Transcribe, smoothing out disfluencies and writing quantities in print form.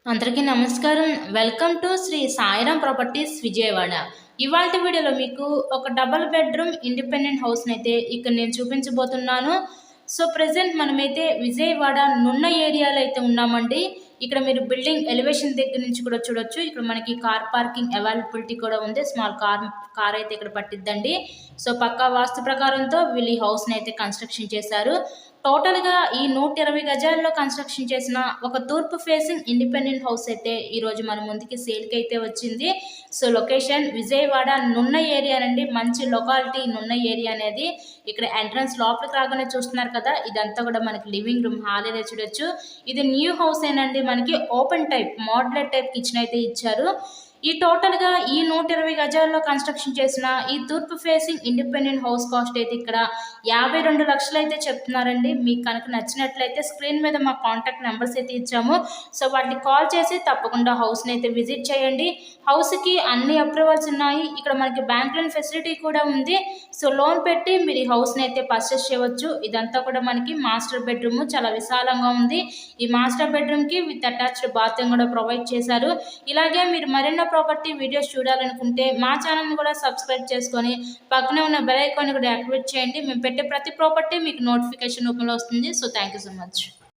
అందరికీ నమస్కారం. Welcome to Shri Sairam properties Vijayawada. ఇవాల్టి వీడియోలో మీకు ఒక డబుల్ బెడ్రూమ్ ఇండిపెండెంట్ హౌస్‌నైతే ఇక్కడ నేను చూపించబోతున్నాను. సో, ప్రెజెంట్ మనమైతే విజయవాడ నున్న ఏరియాలో అయితే ఉన్నామండి. ఇక్కడ మీరు బిల్డింగ్ ఎలివేషన్ దగ్గర నుంచి కూడా చూడొచ్చు. ఇక్కడ మనకి కార్ పార్కింగ్ అవైలబిలిటీ కూడా ఉంది. స్మాల్ కార్ అయితే ఇక్కడ పట్టిద్దండి. సో, పక్కా వాస్తు ప్రకారంతో వీళ్ళు ఈ హౌస్‌నైతే కన్‌స్ట్రక్షన్ చేశారు. టోటల్‌గా ఈ 120 గజాల్లో కన్‌స్ట్రక్షన్ చేసిన ఒక తూర్పు ఫేసింగ్ ఇండిపెండెంట్ హౌస్ అయితే ఈరోజు మన ముందుకి సేల్‌కైతే వచ్చింది. సో, లొకేషన్ విజయవాడ నున్న ఏరియానండి. మంచి లొకాలిటీ నున్న ఏరియా అనేది. ఇక్కడ ఎంట్రన్స్ లోపలికి రాగానే చూస్తున్నారు కదా! ఇదంతా కూడా మనకి లివింగ్ రూమ్, హాల్ ఏరియా చూడొచ్చు. ఇది న్యూ హౌసేనండి. మనకి open type, modular type kitchen అయితే ఇచ్చారు. ఈ టోటల్‌గా ఈ 120 గజాల్లో కన్‌స్ట్రక్షన్ చేసిన ఈ తూర్పు ఫేసింగ్ ఇండిపెండెంట్ హౌస్ కాస్ట్ అయితే ఇక్కడ 52,00,000 అయితే చెప్తున్నారండి. మీకు కనుక నచ్చినట్లయితే స్క్రీన్ మీద మా కాంటాక్ట్ నెంబర్స్ అయితే ఇచ్చాము. సో, వాటికి కాల్ చేసి తప్పకుండా హౌస్‌ని అయితే విజిట్ చేయండి. హౌస్‌కి అన్ని అప్రూవల్స్ ఉన్నాయి. ఇక్కడ మనకి బ్యాంక్ లోన్ ఫెసిలిటీ కూడా ఉంది. సో, లోన్ పెట్టి మీరు ఈ హౌస్‌ని అయితే పర్చేస్ చేయవచ్చు. ఇదంతా కూడా మనకి మాస్టర్ బెడ్రూమ్ చాలా విశాలంగా ఉంది. ఈ మాస్టర్ బెడ్రూమ్‌కి విత్ అటాచ్డ్ బాత్రూమ్ కూడా ప్రొవైడ్ చేశారు. ఇలాగే మీరు మరెన్నో ప్రాపర్టీ వీడియోస్ చూడాలనుకుంటే మా ఛానల్ని కూడా సబ్స్క్రైబ్ చేసుకొని పక్కనే ఉన్న బెల్ ఐకాన్ని కూడా యాక్టివేట్ చేయండి. మేము పెట్టే ప్రతి ప్రాపర్టీ మీకు నోటిఫికేషన్ రూపంలో వస్తుంది. So, thank you so much.